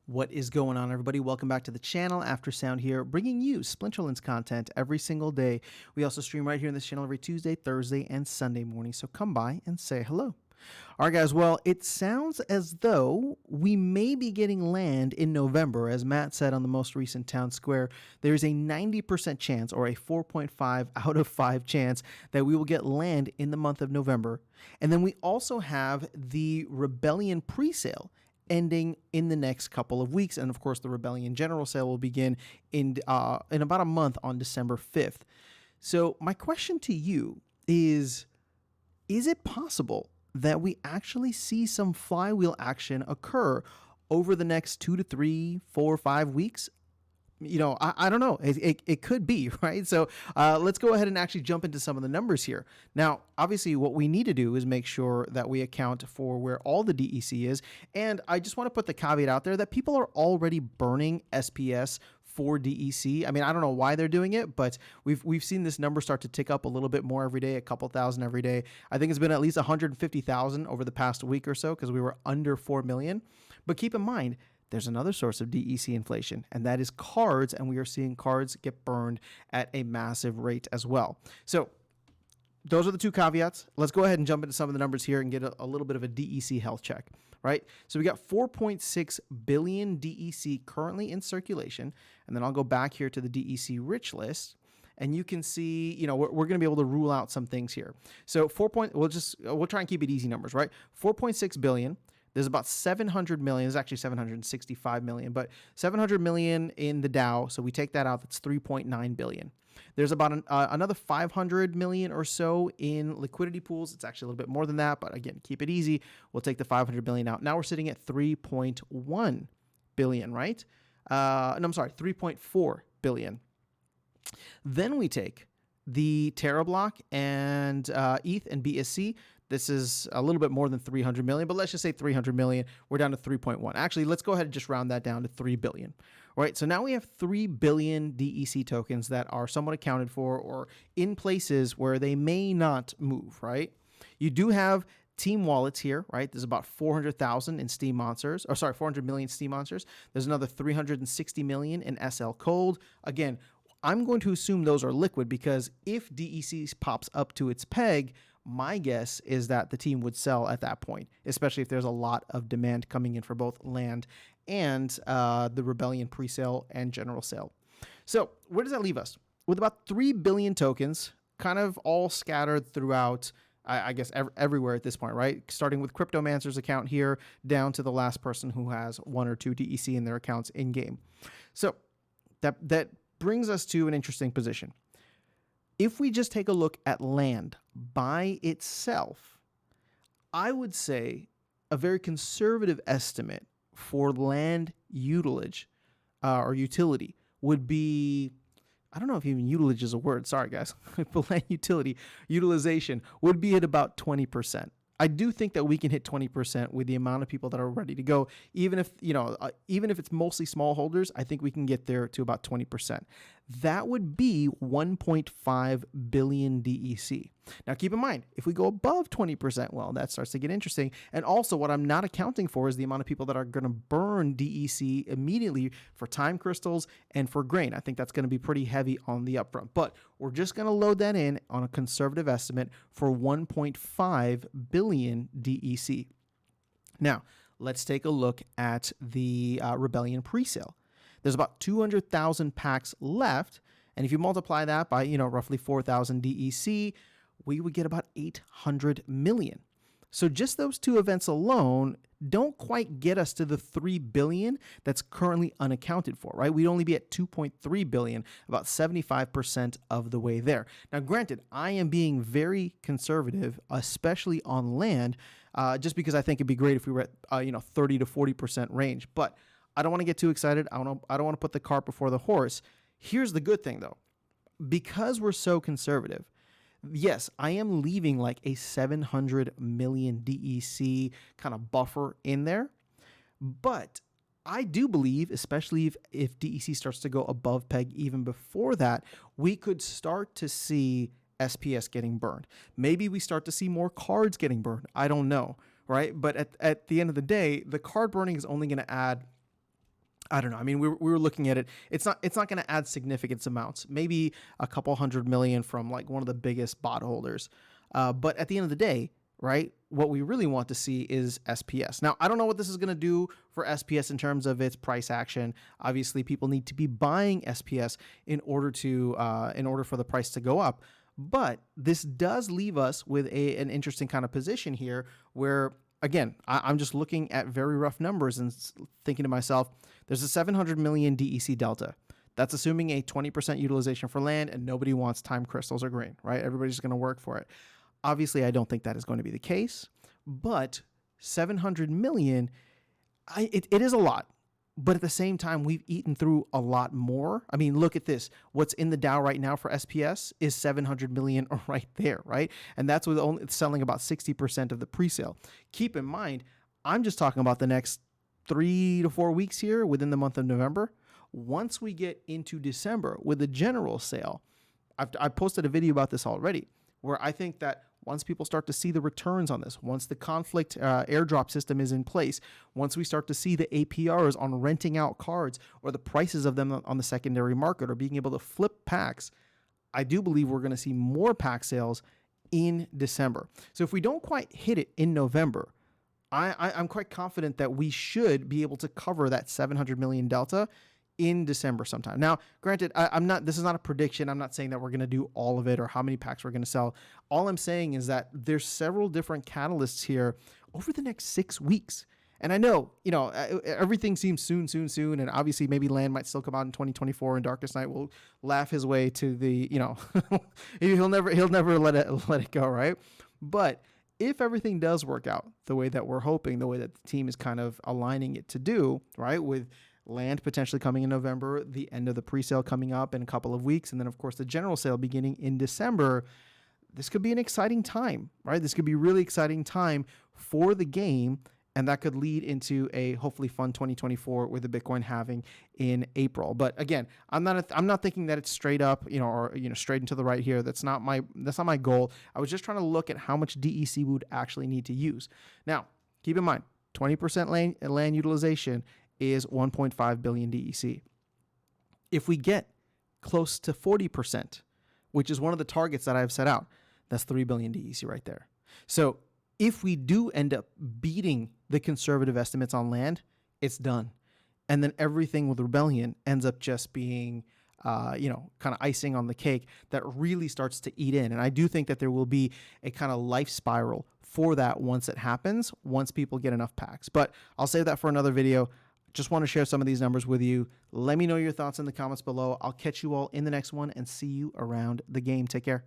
What is going on, everybody? Welcome back to the channel. After Sound here, bringing you Splinterlands content every single day. We also stream right here on this channel every Tuesday, Thursday, and Sunday morning, so come by and say hello. All right, guys, well, it sounds as though we may be getting land in November. As Matt said on the most recent Town Square, there's a 90% chance, or a 4.5 out of 5 chance, that we will get land in the month of November. And then we also have the Rebellion pre-sale ending in the next couple of weeks. And of course, the Rebellion General Sale will begin in about a month on December 5th. So my question to you is it possible that we actually see some flywheel action occur over the next 2 to 3, 4, 5 weeks? You know, I don't know. It could be, right? So let's go ahead and actually jump into some of the numbers here. Now, obviously, what we need to do is make sure that we account for where all the DEC is. And I just want to put the caveat out there that people are already burning SPS for DEC. I mean, I don't know why they're doing it, but we've seen this number start to tick up a little bit more every day, a couple thousand every day. I think it's been at least 150,000 over the past week or so because we were under 4 million. But keep in mind, there's another source of DEC inflation, and that is cards, and we are seeing cards get burned at a massive rate as well. So those are the two caveats. Let's go ahead and jump into some of the numbers here and get a little bit of a DEC health check, right? So we got 4.6 billion DEC currently in circulation, and then I'll go back here to the DEC rich list. And you can see, you know, we're going to be able to rule out some things here. So we'll try and keep it easy numbers, right? 4.6 billion. There's about 700 million. There's actually 765 million, but 700 million in the Dow. So we take that out. That's 3.9 billion. There's about another 500 million or so in liquidity pools. It's actually a little bit more than that, but again, keep it easy. We'll take the 500 billion out. Now we're sitting at 3.1 billion, right? No, I'm sorry, 3.4 billion. Then we take the Terra block and ETH and BSC. This is a little bit more than 300 million, but let's just say 300 million. We're down to 3.1. Actually, let's go ahead and just round that down to 3 billion. All right, so now we have 3 billion DEC tokens that are somewhat accounted for or in places where they may not move, right? You do have team wallets here, right? There's about 400,000 in Steam Monsters, or sorry, 400 million Steam Monsters. There's another 360 million in SL Cold. Again, I'm going to assume those are liquid because if DEC pops up to its peg, my guess is that the team would sell at that point, especially if there's a lot of demand coming in for both land and the Rebellion pre-sale and general sale. So where does that leave us? With about 3 billion tokens kind of all scattered throughout, I guess, everywhere at this point, right? Starting with Cryptomancer's account here down to the last person who has 1 or 2 DEC in their accounts in-game. So that brings us to an interesting position. If we just take a look at land by itself, I would say a very conservative estimate for land utilage or utility would be, I don't know if even utilage is a word. Sorry, guys. But land utilization would be at about 20%. I do think that we can hit 20% with the amount of people that are ready to go. Even if, even if it's mostly small holders, I think we can get there to about 20%. That would be 1.5 billion DEC. Now, keep in mind, if we go above 20%, well, that starts to get interesting. And also, what I'm not accounting for is the amount of people that are going to burn DEC immediately for time crystals and for grain. I think that's going to be pretty heavy on the upfront. But we're just going to load that in on a conservative estimate for 1.5 billion DEC. Now, let's take a look at the Rebellion presale. There's about 200,000 packs left, and if you multiply that by, roughly 4,000 DEC, we would get about 800 million. So just those two events alone don't quite get us to the 3 billion that's currently unaccounted for, right? We'd only be at 2.3 billion, about 75% of the way there. Now, granted, I am being very conservative, especially on land, just because I think it'd be great if we were at 30 to 40% range. But I don't want to get too excited. I don't want to put the cart before the horse. Here's the good thing, though. Because we're so conservative, yes, I am leaving like a 700 million DEC kind of buffer in there. But I do believe, especially if DEC starts to go above peg even before that, we could start to see SPS getting burned. Maybe we start to see more cards getting burned. I don't know, right? But at the end of the day, the card burning is only going to add I don't know. I mean, we were looking at it. It's not going to add significant amounts. Maybe a couple hundred million from like one of the biggest bot holders. But at the end of the day, right? What we really want to see is SPS. Now, I don't know what this is going to do for SPS in terms of its price action. Obviously, people need to be buying SPS in order for the price to go up. But this does leave us with an interesting kind of position here where, again, I'm just looking at very rough numbers and thinking to myself, there's a 700 million DEC delta. That's assuming a 20% utilization for land, and nobody wants time crystals or green, right? Everybody's going to work for it. Obviously, I don't think that is going to be the case, but 700 million, it is a lot. But at the same time, we've eaten through a lot more. I mean, look at this. What's in the Dow right now for SPS is 700 million right there, right? And that's with only selling about 60% of the pre-sale. Keep in mind, I'm just talking about the next 3 to 4 weeks here within the month of November. Once we get into December with the general sale, I've posted a video about this already, where I think that once people start to see the returns on this, once the conflict airdrop system is in place, once we start to see the APRs on renting out cards or the prices of them on the secondary market or being able to flip packs, I do believe we're going to see more pack sales in December. So if we don't quite hit it in November, I'm quite confident that we should be able to cover that 700 million delta in December sometime. Now, granted, this is not a prediction. I'm not saying that we're going to do all of it or how many packs we're going to sell. All I'm saying is that there's several different catalysts here over the next 6 weeks. And I know, everything seems soon. And obviously maybe land might still come out in 2024 and Darkest Night will laugh his way to the, he'll never let it go. Right. But if everything does work out the way that we're hoping, the way that the team is kind of aligning it to do, right, with land potentially coming in November, the end of the pre-sale coming up in a couple of weeks, and then, of course, the general sale beginning in December, this could be an exciting time, right? This could be a really exciting time for the game, and that could lead into a hopefully fun 2024 with the Bitcoin halving in April. But again, I'm not thinking that it's straight up, straight into the right here. That's not my goal. I was just trying to look at how much DEC we would actually need to use. Now, keep in mind, 20% land utilization is 1.5 billion DEC. If we get close to 40%, which is one of the targets that I've set out, that's 3 billion DEC right there. So if we do end up beating the conservative estimates on land, it's done. And then everything with Rebellion ends up just being, kind of icing on the cake that really starts to eat in. And I do think that there will be a kind of life spiral for that once it happens, once people get enough packs. But I'll save that for another video. Just want to share some of these numbers with you. Let me know your thoughts in the comments below. I'll catch you all in the next one and see you around the game. Take care.